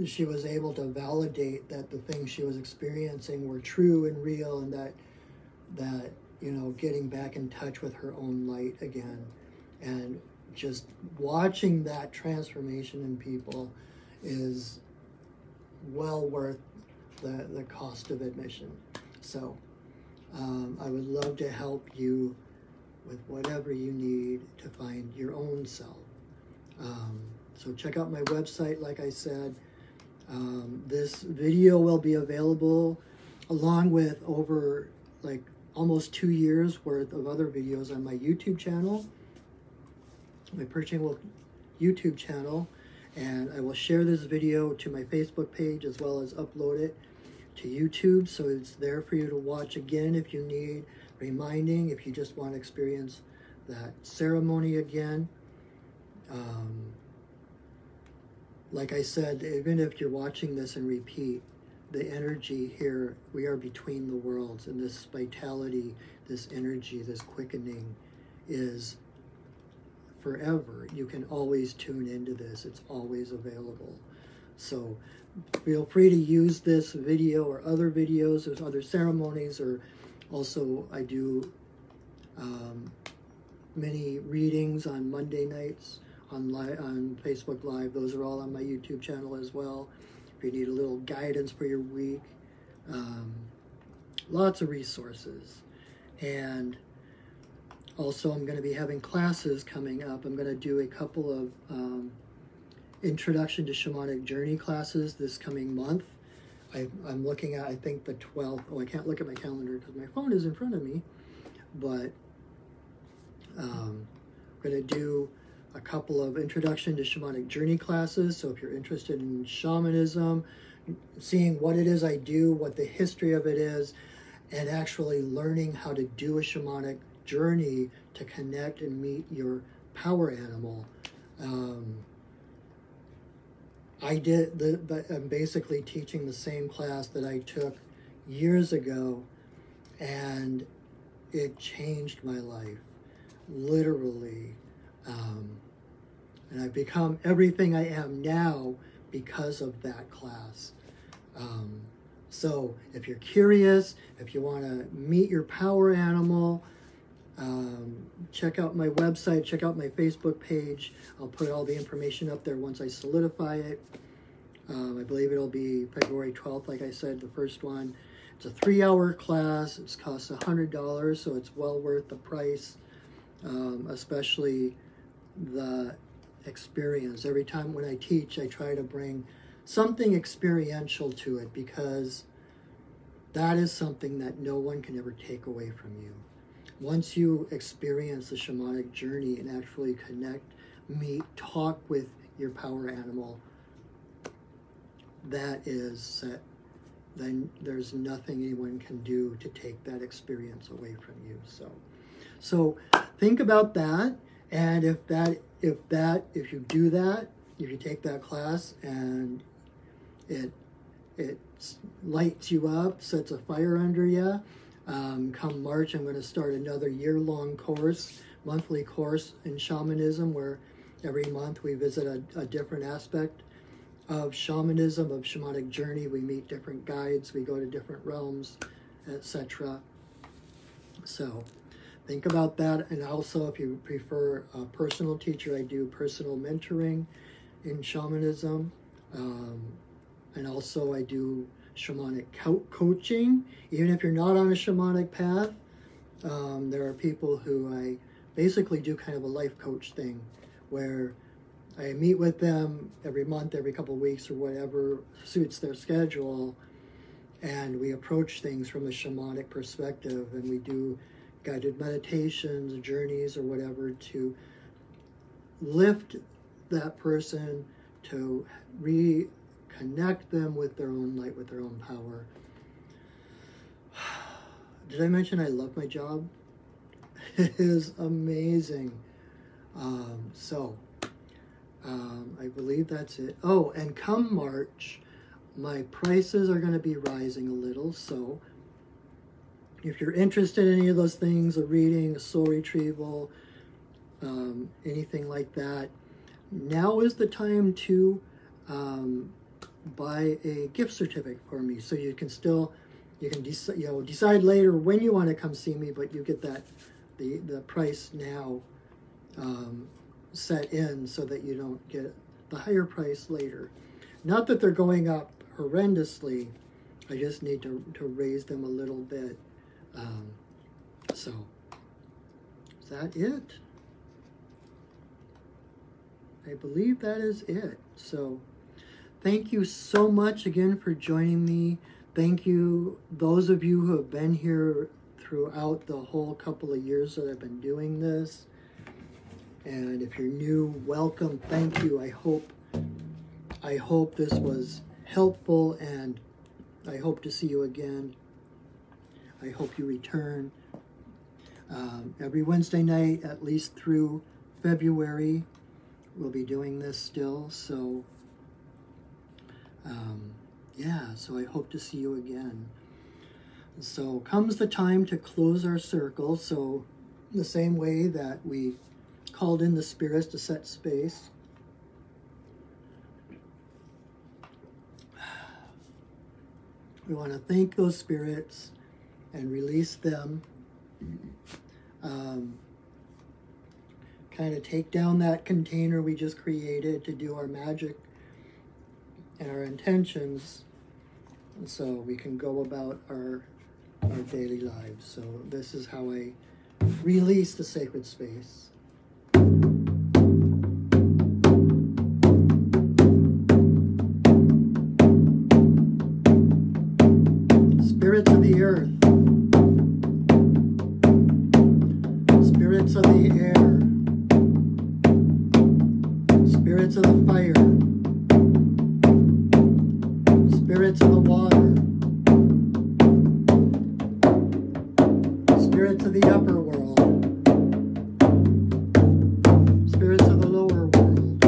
she was able to validate that the things she was experiencing were true and real, and that you know, getting back in touch with her own light again. And just watching that transformation in people is well worth the cost of admission. So I would love to help you with whatever you need to find your own self. So check out my website, like I said. This video will be available along with over like almost 2 years worth of other videos on my YouTube channel, my Perching YouTube channel, and I will share this video to my Facebook page as well as upload it to YouTube, so it's there for you to watch again if you need reminding, if you just want to experience that ceremony again. Like I said, even if you're watching this and repeat, the energy here, we are between the worlds, and this vitality, this energy, this quickening is forever. You can always tune into this. It's always available. So feel free to use this video or other videos. There's other ceremonies, or also I do many readings on Monday nights on Facebook Live. Those are all on my YouTube channel as well. If you need a little guidance for your week, lots of resources. And also I'm going to be having classes coming up. I'm going to do a couple of Introduction to Shamanic Journey classes this coming month. I'm looking at, I think, the 12th. Oh, I can't look at my calendar because my phone is in front of me. But I'm going to do a couple of Introduction to Shamanic Journey classes. So if you're interested in shamanism, seeing what it is I do, what the history of it is, and actually learning how to do a shamanic journey to connect and meet your power animal. I'm basically teaching the same class that I took years ago, and it changed my life, literally. And I've become everything I am now because of that class. So if you're curious, if you want to meet your power animal, check out my website, check out my Facebook page. I'll put all the information up there once I solidify it. I believe it'll be February 12th, like I said, the first one. It's a 3-hour class. It costs $100, so it's well worth the price, especially the experience. Every time when I teach, I try to bring something experiential to it, because that is something that no one can ever take away from you. Once you experience the shamanic journey and actually connect, meet, talk with your power animal, that is set. Then there's nothing anyone can do to take that experience away from you. So think about that. And if you do that, if you take that class and it lights you up, sets a fire under you, come March, I'm going to start another year-long course, monthly course in shamanism, where every month we visit a different aspect of shamanism, of shamanic journey. We meet different guides, we go to different realms, etc. So think about that. And also, if you prefer a personal teacher, I do personal mentoring in shamanism. And also I do shamanic coaching. Even if you're not on a shamanic path, there are people who I basically do kind of a life coach thing where I meet with them every month, every couple of weeks, or whatever suits their schedule, and we approach things from a shamanic perspective, and we do guided meditations, journeys, or whatever to lift that person, to reconnect them with their own light, with their own power. Did I mention I love my job? It is amazing. I believe that's it. Oh, and come March, my prices are going to be rising a little. So if you're interested in any of those things, a reading, a soul retrieval, anything like that, now is the time to buy a gift certificate for me. So you can still, decide later when you want to come see me, but you get that the price now set in so that you don't get the higher price later. Not that they're going up horrendously, I just need to raise them a little bit. So, is that it? I believe that is it. So, thank you so much again for joining me. Thank you, those of you who have been here throughout the whole couple of years that I've been doing this. And if you're new, welcome. Thank you. I hope this was helpful, and I hope to see you again. I hope you return. Every Wednesday night, at least through February, we'll be doing this still. So, yeah, so I hope to see you again. So comes the time to close our circle. So the same way that we called in the spirits to set space, we want to thank those spirits and release them. Kind of take down that container we just created to do our magic and our intentions, and so we can go about our daily lives. So this is how I release the sacred space. Spirits of the earth, spirits of the air, spirits of the fire, spirits of the water, spirits of the upper world, spirits of the lower world,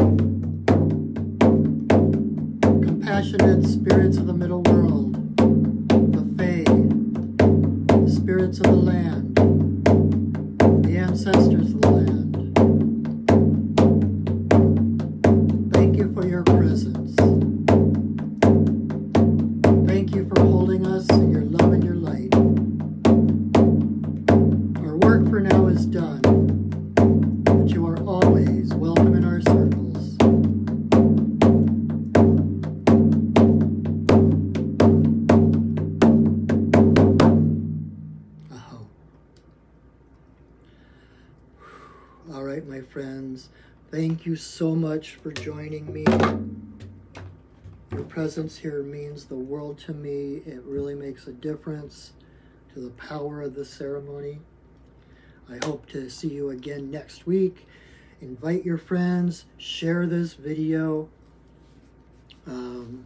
compassionate spirits of the middle world, the Fae, the spirits of the land, the ancestors of the land. Thank you for your presence. Thank you for holding us in your love and your light. Our work for now is done, but you are always welcome in our circles. All right, my friends, thank you so much for joining me. Your presence here means the world to me. It really makes a difference to the power of the ceremony. I hope to see you again next week. Invite your friends, share this video, and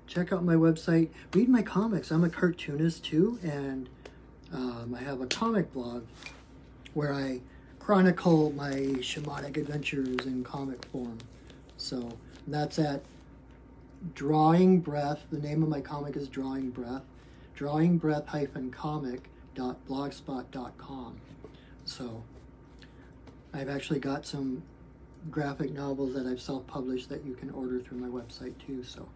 check out my website. Read my comics. I'm a cartoonist too, and I have a comic blog where I chronicle my shamanic adventures in comic form. So that's at Drawing Breath. The name of my comic is Drawing Breath. drawingbreath-comic.blogspot.com. So I've actually got some graphic novels that I've self-published that you can order through my website too. So,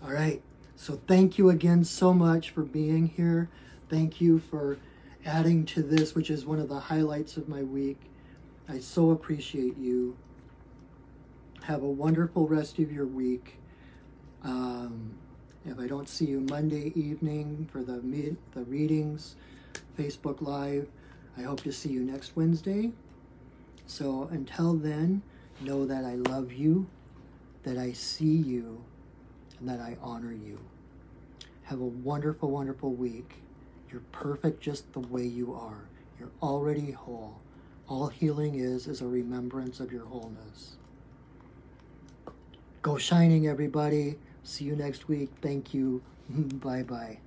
all right. So thank you again so much for being here. Thank you for adding to this, which is one of the highlights of my week. I so appreciate you. Have a wonderful rest of your week. If I don't see you Monday evening for the readings, Facebook Live, I hope to see you next Wednesday. So until then, know that I love you, that I see you, and that I honor you. Have a wonderful, wonderful week. You're perfect just the way you are. You're already whole. All healing is a remembrance of your wholeness. Go shining, everybody. See you next week. Thank you. Bye-bye.